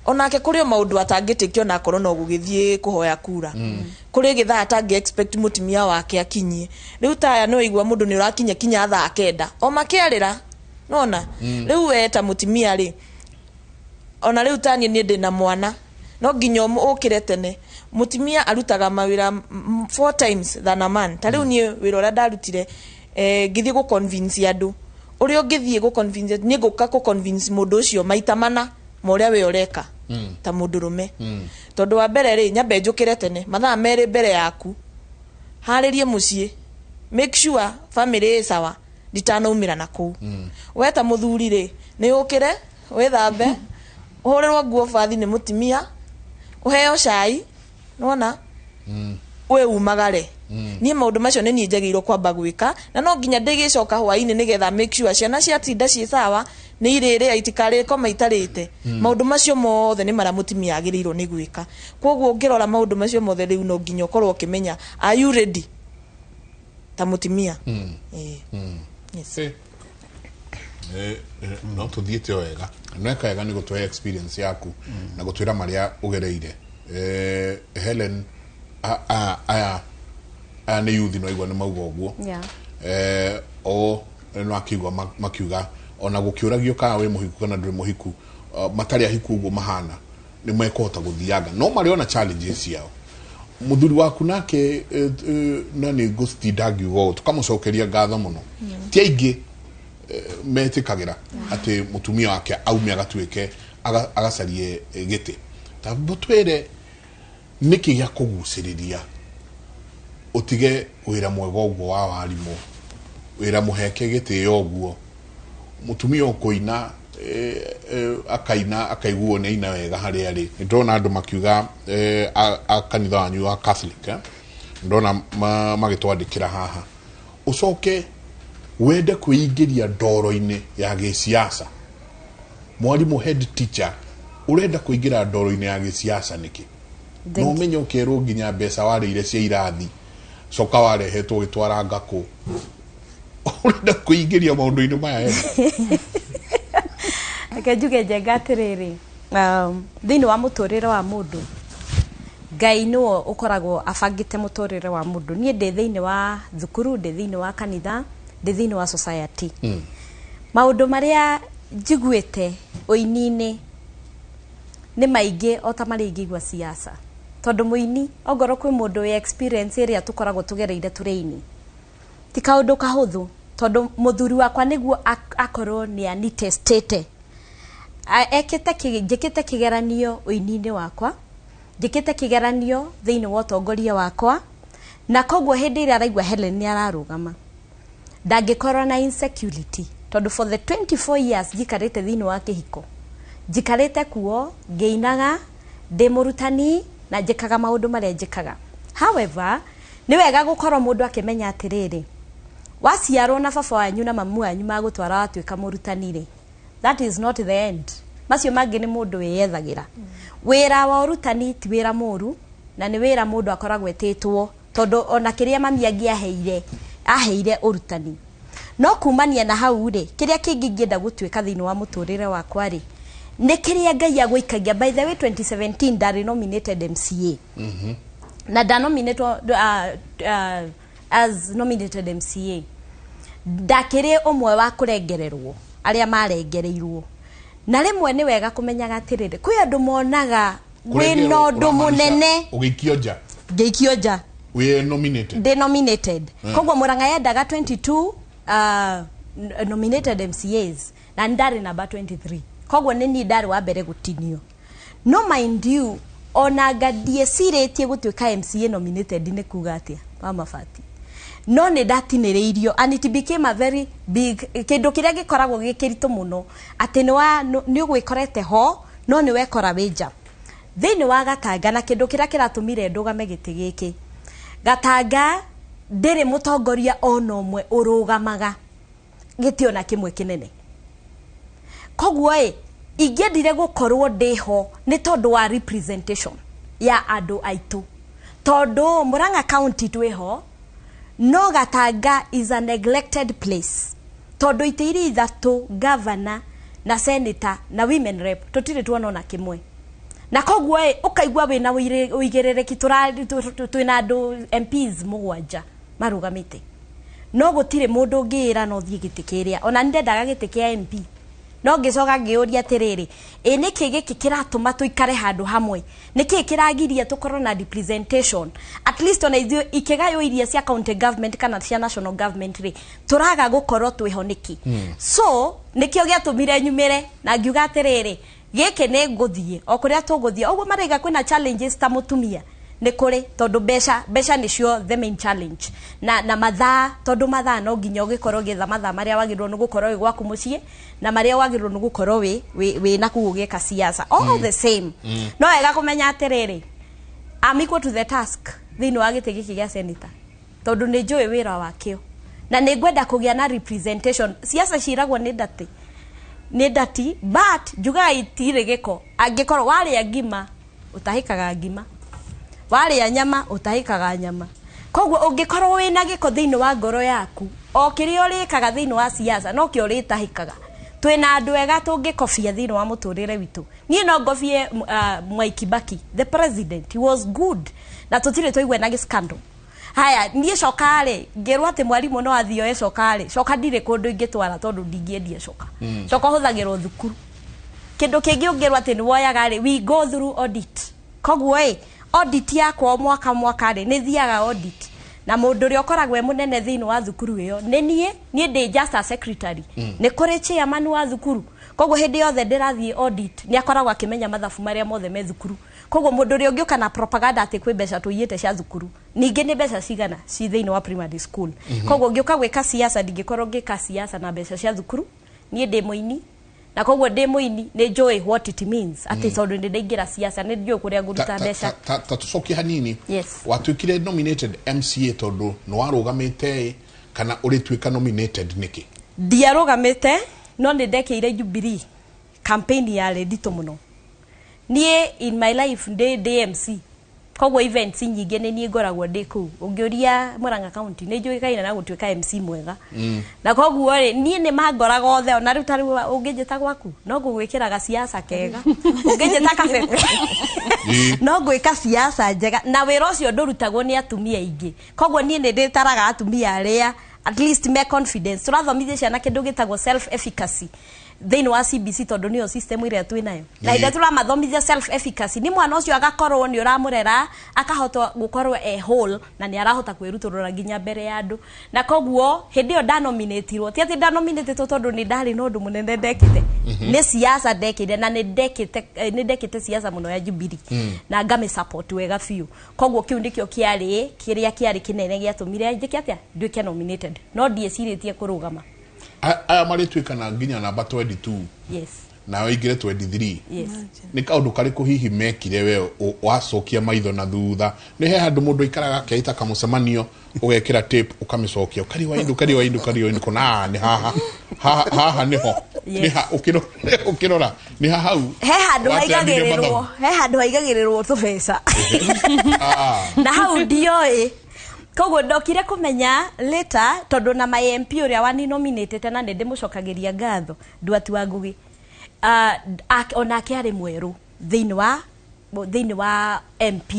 onake kuri o maundu atangitikio na korwo no gugithie kuhoya kura kuri githaa atangi expect mutimia wake akinyie riu taya no igwa mundu ni urakinya kinya thaa kenda o makiarira nona riu weta mutimia ri ona riu tani ni ndi na mwana no nginya ukire tene mutimia arutaga mawira 4 times than a man ta riu ni wira ura ndarutire ngithie go convince andu uri ungithie go convince ni nguka go convince mundu ucio maita mana moria we ureka ta mundurume tondu wa mbere ri nyambe njukire tene mathaa meri mbere yaku haririe mucie make sure family is sawa nditanaumira na ku weta muthuri ri ni ukire withambe uhurirwo nguo bathi ni mutimia uheo cai nona we umagare ni maundu macio ni njagirwo kwamba gwika na no nginya ndigicoka hwaini nigetha make sure ciana cia tinda ci sawa ni irire itikare ko maitarite maundu macio mothe ni mara mutimia agirirwo ni gwika koguo ngirora maundu macio mothe riu no nginya ukorwo ukimenya are you ready ta mutimia yes no tuthiite wega nweka wega ni gutwe experience yaku na gutwira maria ugereire Helen aya ni youth no igwa ni mauga uguo o no akigwa makiuga ona gukiuragio ka we muhiku kana nduri muhiku matari ahiku uguo mahana ni mwekota guthiaga no mari ona challenges yao muthuri waku nake nani gusti dagiugo tukamucokeria ngatho muno ti aingi metikagira ati mutumia wake aume agatwike agacarie giti tabutwere niki gya kuguciriria utige wira mwega uguo wa warimu wira muheke gitio uguo mutumia ukoina akaina akaiguo ni ina wega hari ari ndona andu makiuga akanitha wanyu wa Catholic ndona magitwandikira haha ucoke wende kuingiria ndoro-ini ya gisiasa mwalimu head teacher urenda kuingira ndoro-ini ya gisiasa niki no menyo kero nginya mbeca warire cia irathi coka warehetwo gitwara ngako urenda kuingiria maundu-ini maya akajuge jengatiriri thini wa muturire wa mundu Ngai no ukoragwo afagite muturire wa mundu nie ndi thini wa thukuru ndi thini wa kanitha ndi thini wa society maundu maria njiguite uinini ni maingi o ta mari ngigwa siasa tondu muini ogoro kwi mundu we experience iria tukoragwo tugereire tureini ti kaundu kahuthu tondu muthuri wakwa niguo akorwo ni anitestate njikite kigeranio uinini wakwa njikite kigeranio thiini wa utongoria wakwa na koguo hindi ira araigwa Helen ni ararugama ndangikorwo na insecurity tondu for the 24 years jikarite thiini wa kihiko jikarite kuo ngeinaga ndi murutani na njikaga maundu maria njikaga however ni wega gukorwo mundu akimenya atiriri waciarwo na baba wanyu na mamu wanyu magutwara watuika murutani ri that is not the end macio mangi ni mundu wiyethagira wira wa urutani ti wira muru na ni wira mundu akoragwo etitwo tondu ona kiria mami aheire urutani no kumania na hau ri kiria kingi ngienda gutwika thiini wa muturire wakwa ri ni kiria Ngai agwikagia by the way 2017 ndari nominated MCA na da nominated as nominated MCA ndakire umwe wa kurengererwo aria marengereirwo na rimwe ni wega kumenyaga atiriri kwi andu monaga wino ndu munene ugikioja ngikioja we nominated denominated koguo Murang'a yendaga 22 nominated MCAs na ndari namba 23 koguo ni ndari wa mbere gutinio no mind you ona ngadie ciretie gutwika MCA nominated ni kuga atia mama Fati no ni ndatiniriirio and it became a very big kindu kiria gikoragwo gikirito muno ati ni ugwikorete ho no ni wekora wija thiini wa Gatanga na kindu kiria kiratumire ndugame giti giki Gatanga ndiri mutongoria ona umwe urugamaga giti ona kimwe kinene koguo ingiendire gukorwo ndiho ni tondu wa representation ya andu aitu tondu Murang'a county twiho no Gatanga is a neglected place tondu itiri ithatu governor na senator na women rep tutire tuona na kimwe na koguo ukaigwa wina uigirereki twina andu MPs mugwanja marugamite no gutire mundu ngira no thie giti kiria ona ndendaga giti kia MP no ngicoka ngiuria atiriri niki giki kiratuma tuikare handu hamwe niki kiragiria tukorwo na representation at least ona ithuĩ ikigayo iria cia county government kana cia national government ri turaga gukorwo twihoniki so nikio giatumire nyumire na ngiuga atiriri giki ni nguthie okuria tuguthie oguo maraiga kwina challenges ta mutumia ni kuri tondu besha nicio the main challenge na mathaa tondu mathaa no nginya ugikorwo githa mathaa maria wagirwo ni gukorwo wi gwaku mucii na maria wagirwo ni gukorwo wi na kugugika siasa all the same no ega kumenya atiriri I'm equal to the task thini wa giti giki gia senator tondu ni njui wira wakio na ni ngwenda kugia na representation siasa ciragwo ni ndati but juga itire giko angikorwo wari ngima utahikaga ngima wari nyama utahikaga nyama koguo ungikorwo wina giko thini wa ngoro yaku o kirio rikaga thini wa siasa no kio ritahikaga twina andu ega tungikofia thini wa muturire witu nie no ngofie Mwai Kibaki the president he was good na tutire toigwe na scandal haya nie cokare ngirwa ati mwarimu no athio cokare coka ndire kundu ingitwara tondu ndingiendia coka coka huthagirwo thukuru kindu kingi ungirwa ati ni woyaga ri we go through audit koguo audit yakwa mwaka ri ni thiaga audit na mundu ri okoragwe munene thini wa thukuru iyo ni nie ndi just a secretary ni kuri chairman wa thukuru koguo hindi yothe ndirathie audit ni akoragwa akimenya mathabu maria mothe me thukuru koguo mundu ri ungiuka na propaganda ati kwi mbeca tuiyete cia thukuru ningi ni mbeca cigana ci thini wa primary school koguo ngiuka gwika siasa ndingikorwo ngika siasa na mbeca cia thukuru nie ndi muini na koguo ndi muini ni njui what it means ati tondu ndi ndaingira siasa ni njui kuria nguruta mbeca ta tucokie hanini yes watuikire nominated MCA tondu no warugamite kana uritwika nominated niki ndiarugamite no ni ndekeire Jubilee campaign ya redito muno nie in my life ndi DMC koguo events nyingi ni nie ngoragwo ndi ku ungiuria Murang'a county ni njuikaina na gutwika MC mwega na koguo ri nie ni mangoraga othe ona riu tari ungijita gwaku no ngugwikiraga siasa kega ungijita kabete no gwika siasa njega na wira ucio ndurutagwo ni atumia ingi koguo nie ni nditaraga atumia aria at least me confidence turathomithia ciana kindu gitagwo self efficacy thini wa CBC tondu niyo system iria twinayo na ida turamathomithia self efficacy ni mwana ucio agakorwo ni uramurera akahota gukorwo whole na ni arahota kwiruturura nginya mbere ya andu na koguo hindi yo danominatirwo ti ati danominated tondu ni ndari no ndu munene ndekite ni siasa ndekite na ni ndekite siasa muno ya Jubilee na ngame support wega fiu koguo kiu ndikio kiria kiari kinene giatumire njike atia ndwike nominated no ndieciritie kurugama aya maritwikana nginya namba 22 yes na waingire 23 yes ni kaundu kariku hihi mekire we wacokia maitho na thutha ni he handu mundu ikaraga keita kamucemanio ugekira tape ukamicokia kari wa indu kona ni haha niho ni ha ukirora ni ha hau he handu haigagirirwo tubeca na hau ndioi koguo ndokire kumenya later tondu na my MP uria wani nominated na ndi mucokagiria ngatho Nduati wa Ngugi ona kiari mweru thini wa MP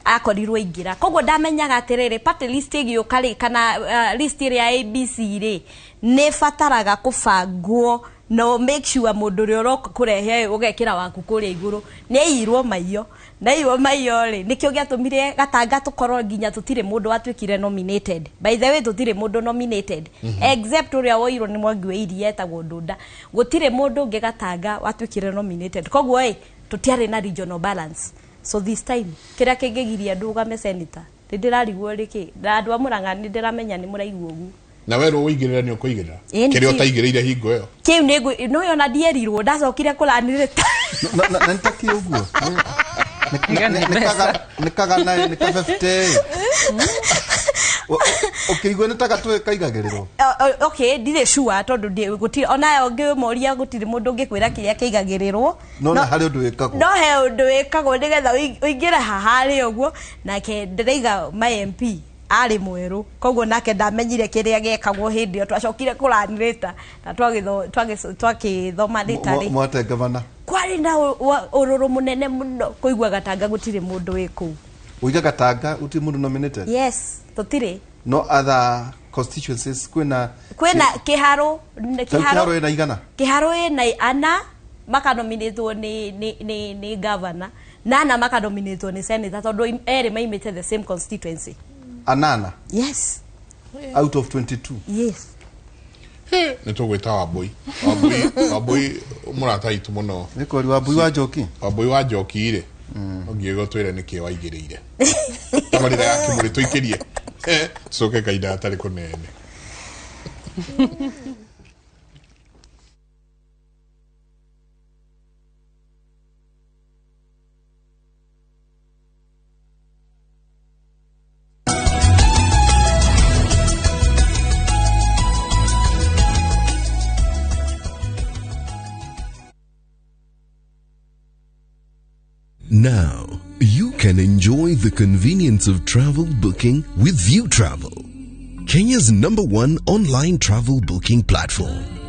akorirwo ingira koguo ndamenyaga atiriri party list igiukari kana list ria ABC ri ni fataraga kubangwo no make sure mundu ri uroka kurehe ugekira waku kuria iguru ni irwo maiyo na iwo maiyo ri nikio giatumire gatanga tukorwo nginya tutire mundu watwikire nominated by the way tutire mundu nominated except uria woiro ni Mwangi wa Iria etagwo Ndunda gutire mundu ngigatanga watwikire nominated koguo tutiare na regional balance so this time kiria kingigiria ndugame senator ndirarigwo riki na andu a Murang'a ndiramenya ni muraigwo ugu na wero uigirira ni ukuigirira kiria utaigiriire hingo yo kiu ni no yo na ndierirwo ndacokire kulanirita na nitaki uguo nikaga na nikavefte ukirigwo nitaka tu kaigagirirwo okay ndire sure tondu guti ona onge moria gutire mundu ngikwira kiria kaigagirirwo no na hari undu wikagwo no he undu wikagwo nigetha uingire hahari uguo nake ndireiga my MP ari mweru koguo nake ndamenyire kiria gekagwo hindi yo twacokire kuranirita na twagithoma ritari mwate gavana kwari na ururu munene muno kuigwa Gatanga gutire mundu wiku uiga Gatanga uti mundu nominated yes tutire no other constituencies kwina kiharo ina igana kiharo ina ana makanominatwo ni governor nana makanominatwo ni senator tondu eri maimite the same constituency anana yes out of 22 yes ni tugwita wabui murata itu muno ni kori wabui wa Njoki ire ongiego twire niki waigirire tamarira yake muri tuikirie soke kaida atari kunene Now, you can enjoy the convenience of travel booking with ViewTravel, Kenya's #1 online travel booking platform.